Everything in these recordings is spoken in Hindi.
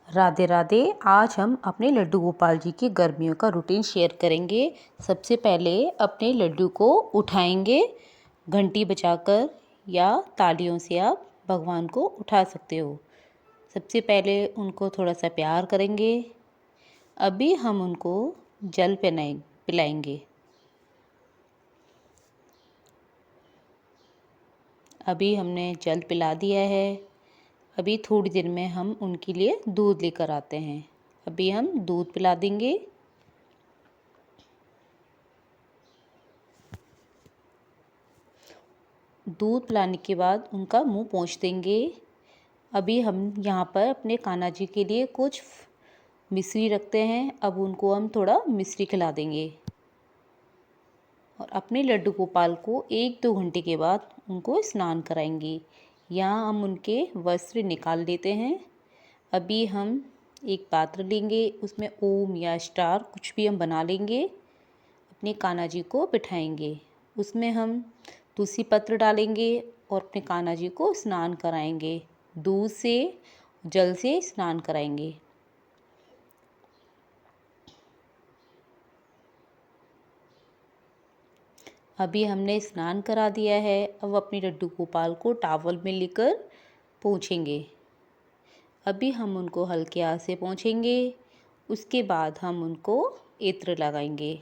राधे राधे। आज हम अपने लड्डू गोपाल जी की गर्मियों का रूटीन शेयर करेंगे। सबसे पहले अपने लड्डू को उठाएंगे, घंटी बजाकर या तालियों से आप भगवान को उठा सकते हो। सबसे पहले उनको थोड़ा सा प्यार करेंगे। अभी हम उनको जल पिलाएंगे। अभी हमने जल पिला दिया है। अभी थोड़ी देर में हम उनके लिए दूध लेकर आते हैं। अभी हम दूध पिला देंगे। दूध पिलाने के बाद उनका मुंह पोंछ देंगे। अभी हम यहाँ पर अपने कान्हा जी के लिए कुछ मिश्री रखते हैं। अब उनको हम थोड़ा मिश्री खिला देंगे और अपने लड्डू गोपाल को 1-2 घंटे के बाद उनको स्नान कराएंगे। यहाँ हम उनके वस्त्र निकाल देते हैं। अभी हम एक पात्र लेंगे, उसमें ओम या स्टार कुछ भी हम बना लेंगे। अपने कान्हा जी को बिठाएंगे, उसमें हम तुलसी पत्र डालेंगे और अपने कान्हा जी को स्नान कराएंगे। दूध से जल से स्नान कराएंगे। अभी हमने स्नान करा दिया है। अब अपने लड्डू गोपाल को टॉवल में लेकर पोंछेंगे। अभी हम उनको हल्के हाथ से पोंछेंगे। उसके बाद हम उनको इत्र लगाएंगे।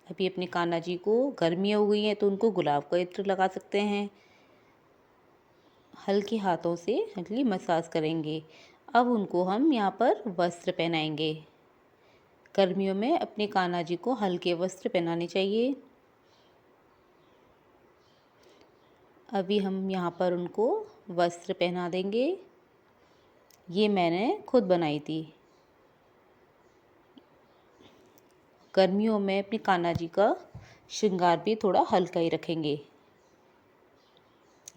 अभी अपने कान्हा जी को गर्मियाँ हो गई हैं तो उनको गुलाब का इत्र लगा सकते हैं। हल्के हाथों से हल्की मसाज करेंगे। अब उनको हम यहाँ पर वस्त्र पहनाएंगे। गर्मियों में अपने कान्हा जी को हल्के वस्त्र पहनाने चाहिए। अभी हम यहाँ पर उनको वस्त्र पहना देंगे। ये मैंने खुद बनाई थी। गर्मियों में अपने कान्हा जी का श्रृंगार भी थोड़ा हल्का ही रखेंगे।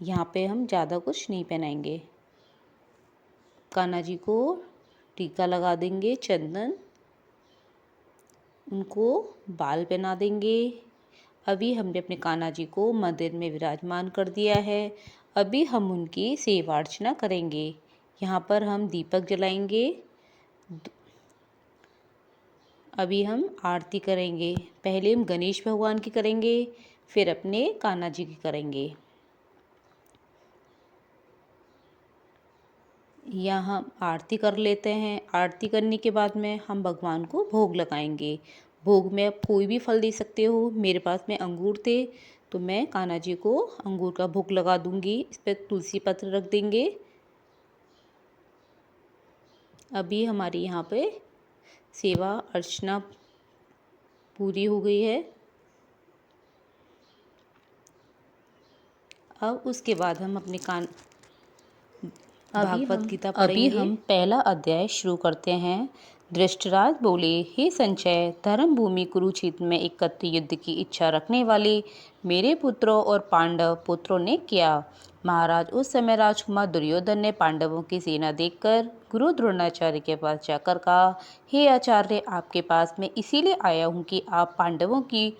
यहाँ पे हम ज़्यादा कुछ नहीं पहनाएंगे। कान्हा जी को टीका लगा देंगे, चंदन, उनको बाल पहना देंगे। अभी हमने अपने कान्हा जी को मंदिर में विराजमान कर दिया है। अभी हम उनकी सेवा अर्चना करेंगे। यहाँ पर हम दीपक जलाएंगे। अभी हम आरती करेंगे। पहले हम गणेश भगवान की करेंगे, फिर अपने कान्हा जी की करेंगे। यहाँ हम आरती कर लेते हैं। आरती करने के बाद में हम भगवान को भोग लगाएंगे। भोग में आप कोई भी फल दे सकते हो। मेरे पास में अंगूर थे तो मैं कान्हा जी को अंगूर का भोग लगा दूंगी। इस पर तुलसी पत्र रख देंगे। अभी हमारी यहाँ पे सेवा अर्चना पूरी हो गई है। अब उसके बाद हम अपने भागवत गीता पढ़ेंगे। अभी हम पहला अध्याय शुरू करते हैं। धृतराष्ट्र बोले, हे संजय, धर्म भूमि कुरुक्षेत्र में एकत्र युद्ध की इच्छा रखने वाले मेरे पुत्रों और पांडव पुत्रों ने किया। महाराज, उस समय राजकुमार दुर्योधन ने पांडवों की सेना देखकर गुरु द्रोणाचार्य के पास जाकर कहा, हे आचार्य, आपके पास मैं इसीलिए आया हूँ कि आप पांडवों की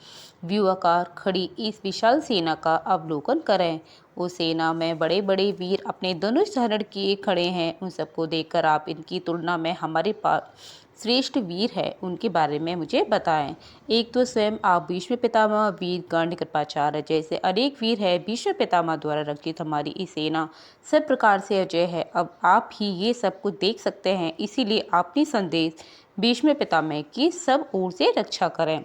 व्यूहाकार खड़ी इस विशाल सेना का अवलोकन करें। उस सेना में बड़े बड़े वीर अपने धनुष धारण किए खड़े हैं। उन सबको देखकर आप इनकी तुलना में हमारे पास श्रेष्ठ वीर है, उनके बारे में मुझे बताएं। एक तो स्वयं आप भीष्म पितामह, वीर गण, कृपाचार्य जैसे अनेक वीर है। भीष्म पितामह द्वारा रक्षित हमारी इस सेना सब प्रकार से अजय है। अब आप ही ये सब कुछ देख सकते हैं, इसीलिए आप संदेश भीष्म पितामह की सब ओर से रक्षा करें।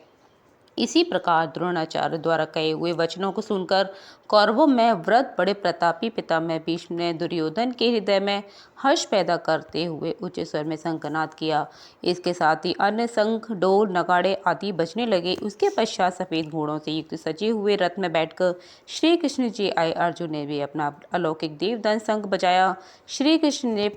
इसी प्रकार द्रोणाचार्य द्वारा कहे हुए वचनों को सुनकर कौरवों में वृद्ध बड़े प्रतापी पितामह भीष्म ने दुर्योधन के हृदय में हर्ष पैदा करते हुए उच्च स्वर में शंखनाद किया। इसके साथ ही अन्य शंख, ढोल, नगाड़े आदि बजने लगे। उसके पश्चात सफेद घोड़ों से युक्त सजे हुए रथ में बैठकर श्री कृष्ण जी आए। अर्जुन ने भी अपना अलौकिक देवदंड शंख बजाया। श्री कृष्ण ने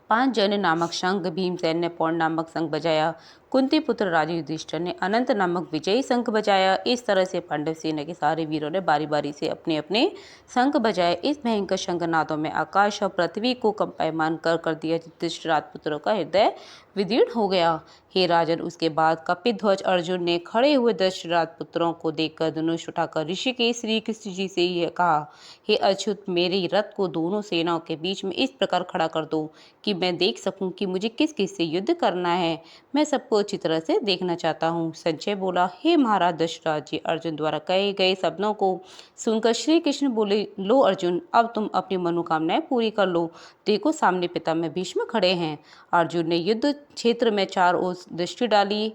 पांचजन्य नामक शंख, भीमसेन ने पौंड नामक शंख बजाया। कुंती पुत्र राजा युधिष्ठिर ने अनंत नामक विजयी शंख बजाया। इस तरह से पांडव सेना के सारे वीरों ने बारी बारी से अपने अपने शंख बजाए। इस भयंकर शंखनादों में आकाश और पृथ्वी को कंपायमान कर दिया। युधिष्ठिर राजपुत्रों का हृदय विदीर्ण हो गया। हे राजन, उसके बाद कपिध्वज अर्जुन ने खड़े हुए 10 राजपुत्रों को देखकर धनुष उठाकर ऋषिकेश श्री कृष्ण जी से यह कहा, हे अच्युत, मेरे रथ को दोनों सेनाओं के बीच में इस प्रकार खड़ा कर दो कि मैं देख सकूं कि मुझे किस किस से युद्ध करना है। मैं सबको अच्छी तरह से देखना चाहता हूँ। संजय बोला, हे महाराज दशरथ जी, अर्जुन द्वारा कहे गए शब्दों को सुनकर श्री कृष्ण बोले, लो अर्जुन, अब तुम अपनी मनोकामनाएं पूरी कर लो। देखो, सामने पितामह भीष्म खड़े हैं। अर्जुन ने युद्ध क्षेत्र में चारों ओर दृष्टि डाली।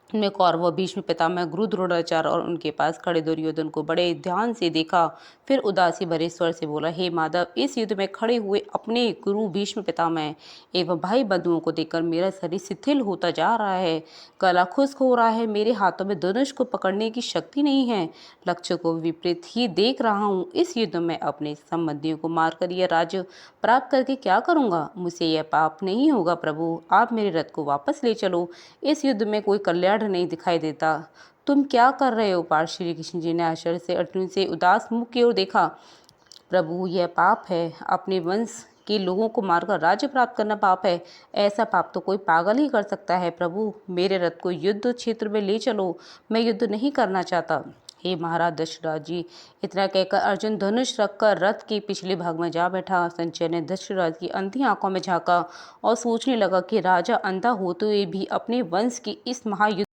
में कौरव भीष्म पितामह गुरु द्रोणाचार्य और उनके पास खड़े दुर्योधन को बड़े ध्यान से देखा। फिर उदासी भरे स्वर से बोला, हे माधव, इस युद्ध में खड़े हुए अपने गुरु भीष्म पितामह एवं भाई बंधुओं को देखकर मेरा शरीर शिथिल होता जा रहा है, गला खुश्क हो रहा है। मेरे हाथों में धनुष को पकड़ने की शक्ति नहीं है, लक्ष्य को विपरीत ही देख रहा हूँ। इस युद्ध में अपने संबंधियों को मारकर यह राज्य प्राप्त करके क्या करूँगा? मुझसे यह पाप नहीं होगा। प्रभु, आप मेरे रथ को वापस ले चलो। इस युद्ध में कोई कल्याण नहीं दिखाई देता। तुम क्या कर रहे हो? पार्थ श्री कृष्ण जी ने आश्चर्य से अर्जुन से उदास मुख की ओर देखा। प्रभु, यह पाप है। अपने वंश के लोगों को मारकर राज्य प्राप्त करना पाप है। ऐसा पाप तो कोई पागल ही कर सकता है। प्रभु, मेरे रथ को युद्ध क्षेत्र में ले चलो। मैं युद्ध नहीं करना चाहता। हे महाराज दशरथ जी, इतना कहकर अर्जुन धनुष रखकर रथ के पिछले भाग में जा बैठा। संजय ने दशरथ की अंधी आंखों में झांका और सोचने लगा कि राजा अंधा होते हुए भी अपने वंश के इस महायुद्ध